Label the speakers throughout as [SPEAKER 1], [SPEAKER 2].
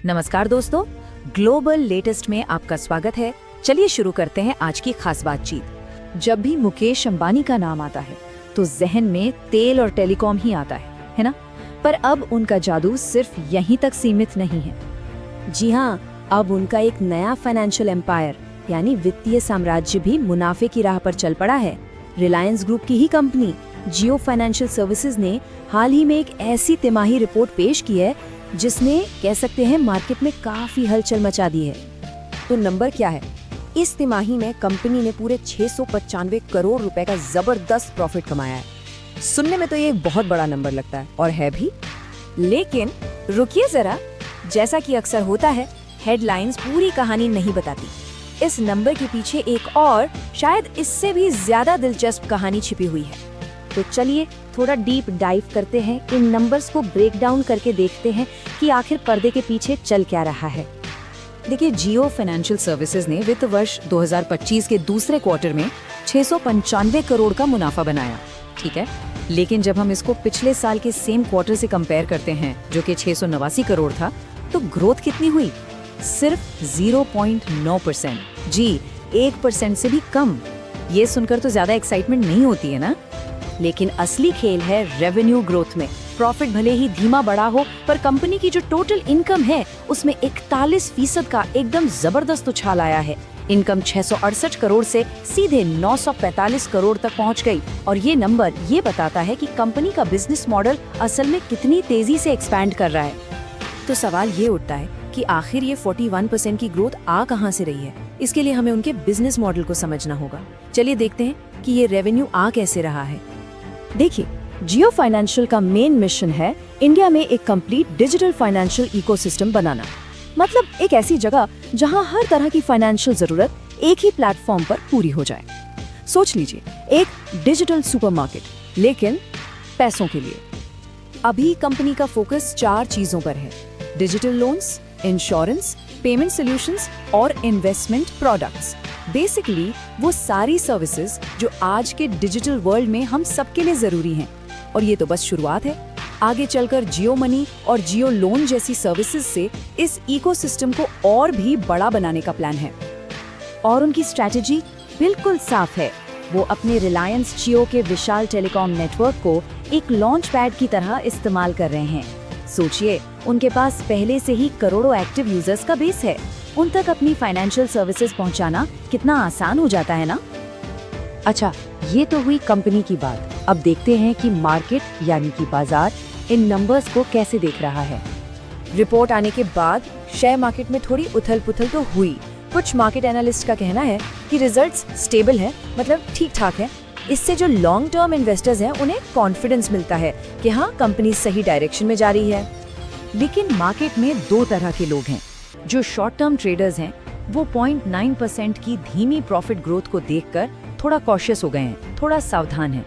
[SPEAKER 1] नमस्कार दोस्तों, global latest में आपका स्वागत है। चलिए शुरू करते हैं आज की खास बातचीत। जब भी मुकेश अंबानी का नाम आता है तो जहन में तेल और टेलीकॉम ही आता है ना? पर अब उनका जादू सिर्फ यहीं तक सीमित नहीं है।
[SPEAKER 2] जी हाँ, अब उनका एक नया फाइनेंशियल एम्पायर यानी वित्तीय साम्राज्य भी मुनाफे की राह पर चल पड़ा है। रिलायंस ग्रुप की ही कंपनी जियो फाइनेंशियल सर्विसेज ने हाल ही में एक ऐसी तिमाही रिपोर्ट पेश की है जिसने कह सकते हैं मार्केट में काफी हलचल मचा दी है। तो नंबर क्या है? इस तिमाही में कंपनी ने पूरे 695 करोड़ रुपए का जबरदस्त प्रॉफिट कमाया है। सुनने में तो ये एक बहुत बड़ा नंबर लगता है, और है भी। लेकिन रुकिए जरा, जैसा कि अक्सर होता है, हेडलाइंस पूरी कहानी नहीं बताती। इस नंबर के पीछे एक और शायद इससे भी ज्यादा दिलचस्प कहानी छिपी हुई है। तो चलिए थोड़ा डीप डाइव करते हैं, इन नंबर्स को ब्रेक डाउन करके देखते हैं कि आखिर पर्दे के पीछे चल क्या रहा है।
[SPEAKER 1] देखिए, जियो फाइनेंशियल सर्विसेज ने वित्त वर्ष 2025 के दूसरे क्वार्टर में 695 करोड़ का मुनाफा बनाया, ठीक है। लेकिन जब हम इसको पिछले साल के सेम क्वार्टर से कंपेयर करते हैं जो कि 689 करोड़ था, तो ग्रोथ कितनी हुई? सिर्फ 0.9%। जी, 1% से भी कम। ये सुनकर तो ज्यादा एक्साइटमेंट नहीं होती है ना?
[SPEAKER 2] लेकिन असली खेल है रेवेन्यू ग्रोथ में। प्रॉफिट भले ही धीमा बढ़ा हो, पर कंपनी की जो टोटल इनकम है उसमें 41% का एकदम जबरदस्त उछाल आया है। इनकम 668 करोड़ से सीधे 945 करोड़ तक पहुंच गई, और ये नंबर ये बताता है कि कंपनी का बिजनेस मॉडल असल में कितनी तेजी से एक्सपैंड कर रहा है। तो सवाल ये उठता है कि आखिर ये 41% की ग्रोथ आ कहां से रही है? इसके लिए हमें उनके बिजनेस मॉडल को समझना होगा। चलिए देखते हैं कि ये रेवेन्यू आ कैसे रहा है। देखिए, जियो फाइनेंशियल का मेन मिशन है इंडिया में एक कंप्लीट डिजिटल फाइनेंशियल इकोसिस्टम बनाना। मतलब एक ऐसी जगह जहां हर तरह की फाइनेंशियल जरूरत एक ही प्लेटफॉर्म पर पूरी हो जाए। सोच लीजिए, एक डिजिटल सुपरमार्केट, लेकिन पैसों के लिए। अभी कंपनी का फोकस 4 चीजों पर है: digital loans, insurance, payment solutions और इन्वेस्टमेंट प्रोडक्ट्स। बेसिकली वो सारी सर्विसेज जो आज के डिजिटल वर्ल्ड में हम सबके लिए जरूरी हैं। और ये तो बस शुरुआत है। आगे चलकर जियो मनी और जियो लोन जैसी सर्विसेज से इस इकोसिस्टम को और भी बड़ा बनाने का प्लान है। और उनकी स्ट्रैटेजी बिल्कुल साफ है। वो अपने रिलायंस जियो के विशाल टेलीकॉम नेटवर्क को एक लॉन्च पैड की तरह इस्तेमाल कर रहे हैं। सोचिए, उनके पास पहले से ही करोड़ों एक्टिव यूजर्स का बेस है। उन तक अपनी फाइनेंशियल सर्विसेज पहुंचाना कितना आसान हो जाता है ना? अच्छा, ये तो हुई कंपनी की बात। अब देखते हैं कि मार्केट यानी कि बाजार इन नंबर्स को कैसे देख रहा है। रिपोर्ट आने के बाद शेयर मार्केट में थोड़ी उथल-पुथल तो हुई। कुछ मार्केट एनालिस्ट का कहना है कि रिजल्ट्स स्टेबल हैं, मतलब ठीक-ठाक हैं। इससे जो लॉन्ग टर्म इन्वेस्टर्स हैं उन्हें कॉन्फिडेंस मिलता है कि हाँ, कंपनी सही डायरेक्शन में जा रही है। लेकिन मार्केट में 2 तरह के लोग हैं। जो शॉर्ट टर्म ट्रेडर्स हैं वो 0.9% की धीमी प्रॉफिट ग्रोथ को देखकर थोड़ा कॉशियस हो गए हैं, थोड़ा सावधान हैं।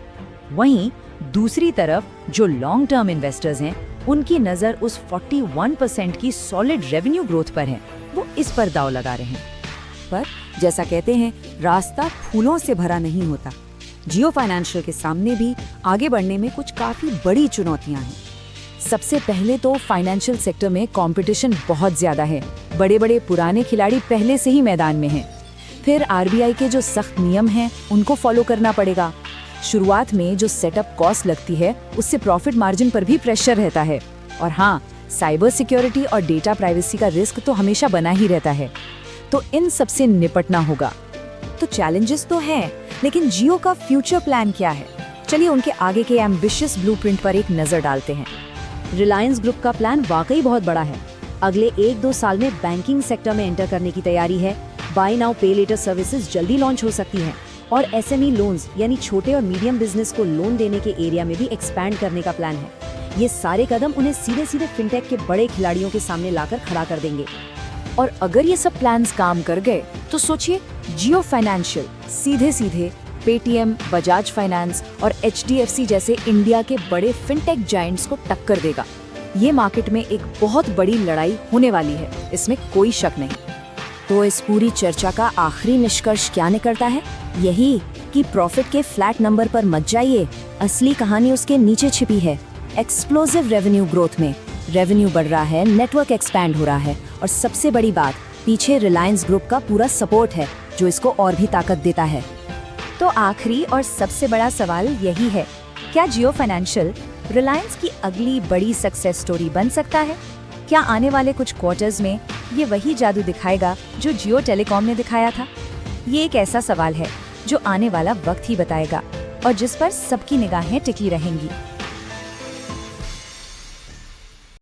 [SPEAKER 2] वहीं दूसरी तरफ जो लॉन्ग टर्म इन्वेस्टर्स हैं उनकी नजर उस 41% की सॉलिड रेवेन्यू ग्रोथ पर है। वो इस पर दांव लगा रहे हैं। पर जैसा कहते हैं, रास्ता फूलों से भरा नहीं होता। जियो फाइनेंशियल के सामने भी आगे बढ़ने में कुछ काफी बड़ी चुनौतियां हैं। सबसे पहले तो फाइनेंशियल सेक्टर में कंपटीशन बहुत ज्यादा है। बड़े बड़े पुराने खिलाड़ी पहले से ही मैदान में हैं। फिर आरबीआई के जो सख्त नियम हैं उनको फॉलो करना पड़ेगा। शुरुआत में जो सेटअप कॉस्ट लगती है उससे प्रॉफिट मार्जिन पर भी प्रेशर रहता है। और हाँ, साइबर सिक्योरिटी और डेटा प्राइवेसी का रिस्क तो हमेशा बना ही रहता है। तो इन सब से निपटना होगा। तो चैलेंजेस तो हैं, लेकिन जियो का फ्यूचर प्लान क्या है? चलिए उनके आगे के एम्बिशियस ब्लूप्रिंट पर एक नजर डालते हैं। रिलायंस ग्रुप का प्लान वाकई बहुत बड़ा है। अगले 1-2 साल में बैंकिंग सेक्टर में एंटर करने की तैयारी है। बाय नाउ पे लेटर सर्विसेज जल्दी लॉन्च हो सकती हैं, और एसएमई लोन्स यानी छोटे और मीडियम बिजनेस को लोन देने के एरिया में भी एक्सपैंड करने का प्लान है। ये सारे कदम उन्हें सीधे सीधे फिनटेक के बड़े खिलाड़ियों के सामने लाकर खड़ा कर देंगे। और अगर ये सब प्लान्स काम कर गए तो सोचिए, जियो फाइनेंशियल सीधे सीधे पेटीएम, बजाज फाइनेंस और एचडीएफसी जैसे इंडिया के बड़े फिनटेक जायंट्स को टक्कर देगा। ये मार्केट में एक बहुत बड़ी लड़ाई होने वाली है, इसमें कोई शक नहीं। तो इस पूरी चर्चा का आखिरी निष्कर्ष क्या निकलता है? यही कि प्रॉफिट के फ्लैट नंबर पर मत जाइए, असली कहानी उसके नीचे छिपी है। एक्सप्लोसिव रेवेन्यू ग्रोथ में, रेवेन्यू बढ़ रहा है, नेटवर्क एक्सपैंड हो रहा है और सबसे बड़ी बात, पीछे रिलायंस ग्रुप का पूरा सपोर्ट है जो इसको और भी ताकत देता है।
[SPEAKER 1] तो आखिरी और सबसे बड़ा सवाल यही है, क्या जियो फाइनेंशियल रिलायंस की अगली बड़ी सक्सेस स्टोरी बन सकता है? क्या आने वाले कुछ क्वार्टर्स में ये वही जादू दिखाएगा जो जियो टेलीकॉम ने दिखाया था? ये एक ऐसा सवाल है जो आने वाला वक्त ही बताएगा और जिस पर सबकी निगाहें टिकी रहेंगी।